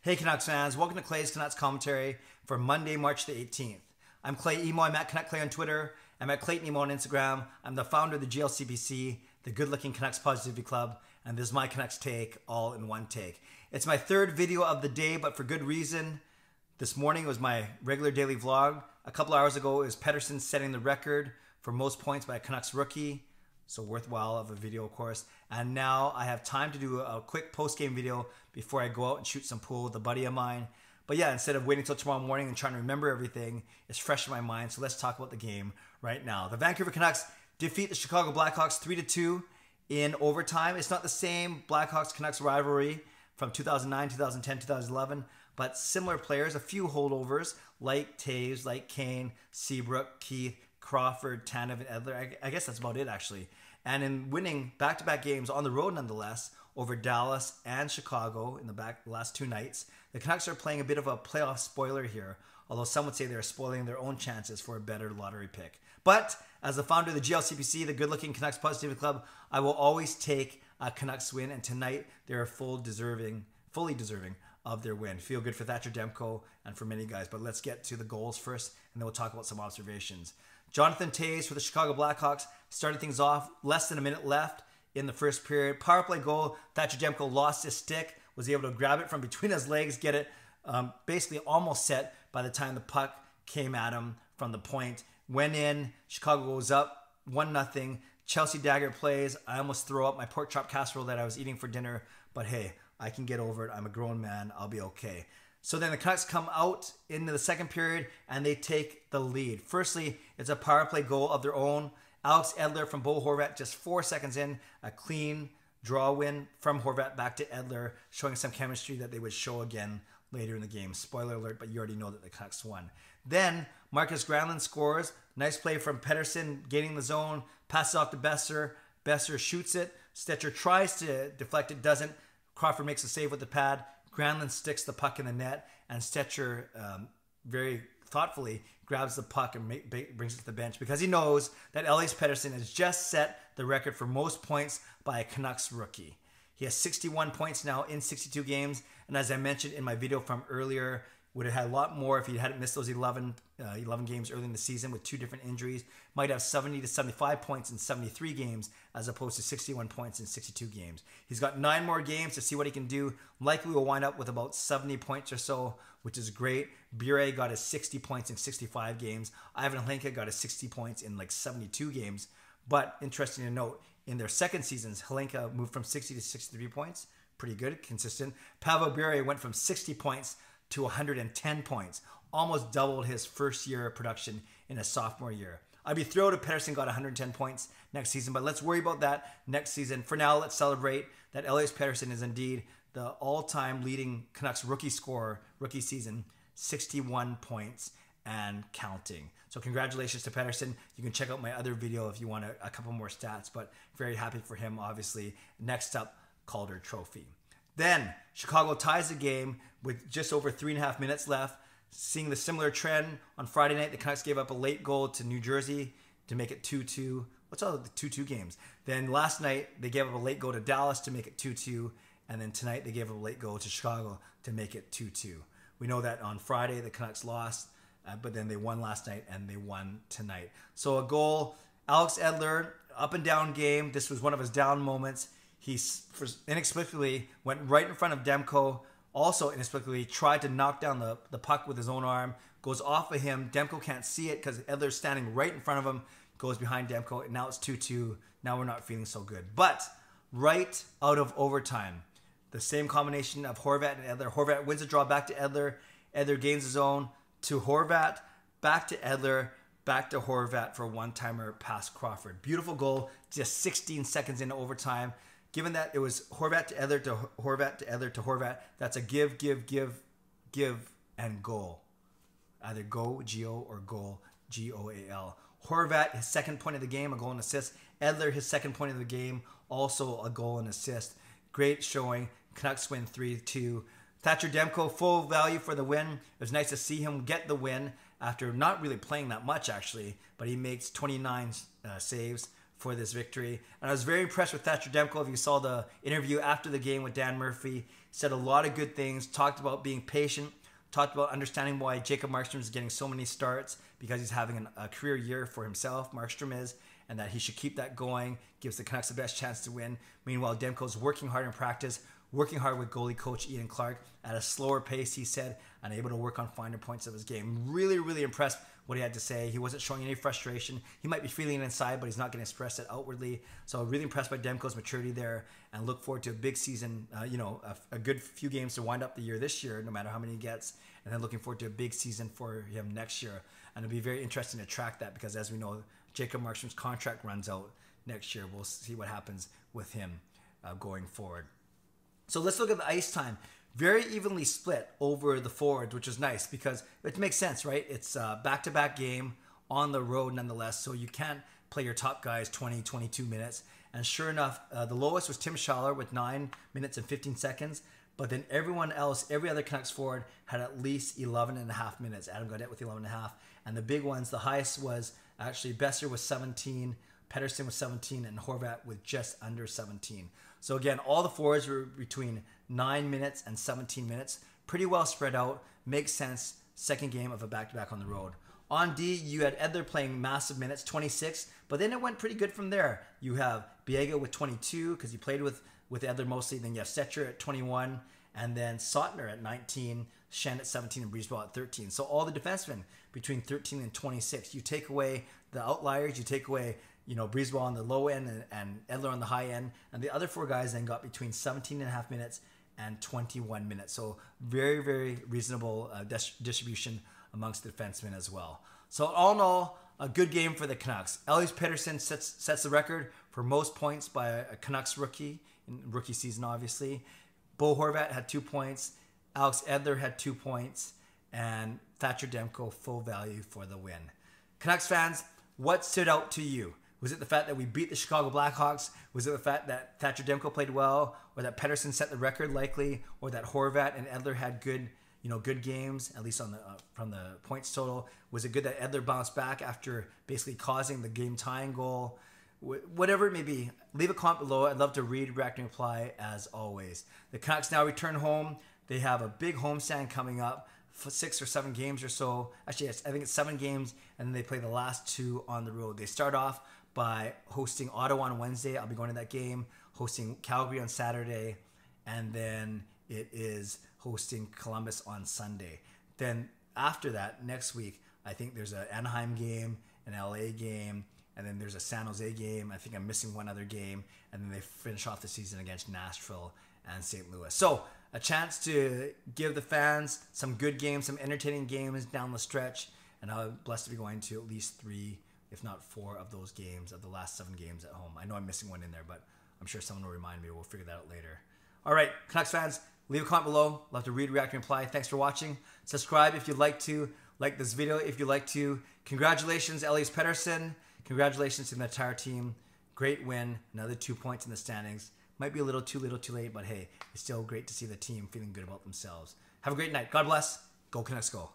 Hey Canucks fans, welcome to Clay's Canucks commentary for Monday, March the 18th. I'm Clay Emo, I'm at Canuck Clay on Twitter, I'm at Clayton Emo on Instagram, I'm the founder of the GLCBC, the Good Looking Canucks Positivity Club, and this is my Canucks take, all in one take. It's my third video of the day, but for good reason. This morning was my regular daily vlog. A couple hours ago, it was Pettersson setting the record for most points by a Canucks rookie. So worthwhile of a video, of course. And now I have time to do a quick post-game video before I go out and shoot some pool with a buddy of mine. But yeah, instead of waiting until tomorrow morning and trying to remember everything, it's fresh in my mind. So let's talk about the game right now. The Vancouver Canucks defeat the Chicago Blackhawks 3-2 in overtime. It's not the same Blackhawks-Canucks rivalry from 2009, 2010, 2011, but similar players, a few holdovers like Taves, like Kane, Seabrook, Keith, Crawford, Tanev, and Edler. I guess that's about it, actually. And in winning back-to-back games on the road, nonetheless, over Dallas and Chicago in the last two nights, the Canucks are playing a bit of a playoff spoiler here, although some would say they're spoiling their own chances for a better lottery pick. But as the founder of the GLCBC, the Good Looking Canucks Positivity Club, I will always take a Canucks win, and tonight they're fully deserving of their win. Feel good for Thatcher Demko and for many guys, but let's get to the goals first, and then we'll talk about some observations. Jonathan Toews for the Chicago Blackhawks started things off. Less than a minute left in the first period. Power play goal. Thatcher Demko lost his stick, was able to grab it from between his legs, get it basically almost set by the time the puck came at him from the point. Went in. Chicago goes up 1-0. Chelsea dagger plays. I almost throw up my pork chop casserole that I was eating for dinner, but hey, I can get over it. I'm a grown man. I'll be okay. So then the Canucks come out into the second period and they take the lead. Firstly, it's a power play goal of their own. Elias Pettersson from Bo Horvat just 4 seconds in, a clean draw win from Horvat back to Edler, showing some chemistry that they would show again later in the game. Spoiler alert, but you already know that the Canucks won. Then Marcus Granlund scores. Nice play from Pettersson, gaining the zone, passes off to Boeser. Boeser shoots it. Stetcher tries to deflect it, doesn't. Crawford makes a save with the pad. Granlund sticks the puck in the net, and Stetcher very thoughtfully grabs the puck and brings it to the bench because he knows that Elias Pettersson has just set the record for most points by a Canucks rookie. He has 61 points now in 62 games, and as I mentioned in my video from earlier, would have had a lot more if he hadn't missed those 11 games early in the season with 2 different injuries. Might have 70 to 75 points in 73 games as opposed to 61 points in 62 games. He's got 9 more games to see what he can do. Likely will wind up with about 70 points or so, which is great. Bure got his 60 points in 65 games. Ivan Hlinka got his 60 points in like 72 games. But interesting to note, in their second seasons, Hlinka moved from 60 to 63 points. Pretty good, consistent. Pavel Bure went from 60 points to 110 points, almost doubled his first year of production in his sophomore year. I'd be thrilled if Pettersson got 110 points next season, but let's worry about that next season. For now, let's celebrate that Elias Pettersson is indeed the all-time leading Canucks rookie scorer, rookie season, 61 points and counting. So congratulations to Pettersson. You can check out my other video if you want a couple more stats, but very happy for him, obviously. Next up, Calder Trophy. Then Chicago ties the game with just over 3.5 minutes left. Seeing the similar trend on Friday night, the Canucks gave up a late goal to New Jersey to make it 2-2. What's all the 2-2 games? Then last night, they gave up a late goal to Dallas to make it 2-2. And then tonight, they gave up a late goal to Chicago to make it 2-2. We know that on Friday, the Canucks lost, but then they won last night and they won tonight. So a goal, Elias Edler, up and down game. This was one of his down moments. He inexplicably went right in front of Demko. Also inexplicably tried to knock down the puck with his own arm. Goes off of him. Demko can't see it because Edler's standing right in front of him. Goes behind Demko. And now it's 2-2. Now we're not feeling so good. But right out of overtime, the same combination of Horvat and Edler. Horvat wins the draw back to Edler. Edler gains his own to Horvat. Back to Edler. Back to Horvat for a one-timer past Crawford. Beautiful goal. Just 16 seconds into overtime. Given that it was Horvat to Edler to Horvat to Edler to Horvat, that's a give, and goal. Either go, G-O, or goal, G-O-A-L. Horvat, his second point of the game, a goal and assist. Edler, his second point of the game, also a goal and assist. Great showing. Canucks win 3-2. Thatcher Demko, full value for the win. It was nice to see him get the win after not really playing that much, actually, but he makes 29 saves for this victory. And I was very impressed with Thatcher Demko. If you saw the interview after the game with Dan Murphy, said a lot of good things, talked about being patient, talked about understanding why Jacob Markstrom is getting so many starts because he's having a career year for himself, Markstrom is, and that he should keep that going, gives the Canucks the best chance to win. Meanwhile, Demko's working hard in practice, working hard with goalie coach Ian Clark at a slower pace, he said, and able to work on finer points of his game. Really, really impressed what he had to say. He wasn't showing any frustration. He might be feeling it inside, but he's not going to express it outwardly. So really impressed by Demko's maturity there, and look forward to a big season, a good few games to wind up the year this year, no matter how many he gets, and then looking forward to a big season for him next year. And it'll be very interesting to track that because, as we know, Jacob Markstrom's contract runs out next year. We'll see what happens with him going forward. So let's look at the ice time. Very evenly split over the forwards, which is nice because it makes sense, right? It's a back-to-back game on the road nonetheless, so you can't play your top guys 20, 22 minutes. And sure enough, the lowest was Tim Schaller with 9 minutes and 15 seconds. But then everyone else, every other Canucks forward had at least 11 and a half minutes. Adam Gaudette with 11 and a half. And the big ones, the highest was actually Besser with 17, Pettersson with 17, and Horvat with just under 17. So again, all the forwards were between 9 minutes and 17 minutes. Pretty well spread out. Makes sense. Second game of a back-to-back on the road. On D, you had Edler playing massive minutes, 26, but then it went pretty good from there. You have Biega with 22 because he played with Edler mostly. Then you have Setcher at 21, and then Sautner at 19, Shen at 17, and Breezeball at 13. So all the defensemen between 13 and 26. You take away the outliers. You take away Breezeball on the low end and Edler on the high end. And the other four guys then got between 17 and a half minutes and 21 minutes. So very, very reasonable distribution amongst the defensemen as well. So all in all, a good game for the Canucks. Elias Pettersson sets the record for most points by a Canucks rookie, in rookie season obviously. Bo Horvat had 2 points. Alex Edler had 2 points. And Thatcher Demko full value for the win. Canucks fans, what stood out to you? Was it the fact that we beat the Chicago Blackhawks? Was it the fact that Thatcher Demko played well? Or that Pettersson set the record likely? Or that Horvat and Edler had good games, at least from the points total? Was it good that Edler bounced back after basically causing the game-tying goal? Whatever it may be, leave a comment below. I'd love to read, react, and reply as always. The Canucks now return home. They have a big homestand coming up, 6 or 7 games or so. Actually, I think it's 7 games, and then they play the last 2 on the road. They start off by hosting Ottawa on Wednesday. I'll be going to that game. Hosting Calgary on Saturday, and then it is hosting Columbus on Sunday. Then after that, next week, I think there's an Anaheim game, an LA game, and then there's a San Jose game. I think I'm missing one other game, and then they finish off the season against Nashville and St. Louis. So a chance to give the fans some good games, some entertaining games down the stretch, and I'm blessed to be going to at least 3, if not 4 of those games, of the last 7 games at home. I know I'm missing one in there, but I'm sure someone will remind me. We'll figure that out later. All right, Canucks fans, leave a comment below. Love to read, react, and reply. Thanks for watching. Subscribe if you'd like to. Like this video if you'd like to. Congratulations, Elias Pettersson. Congratulations to the entire team. Great win. Another 2 points in the standings. Might be a little too late, but hey, it's still great to see the team feeling good about themselves. Have a great night. God bless. Go Canucks, go.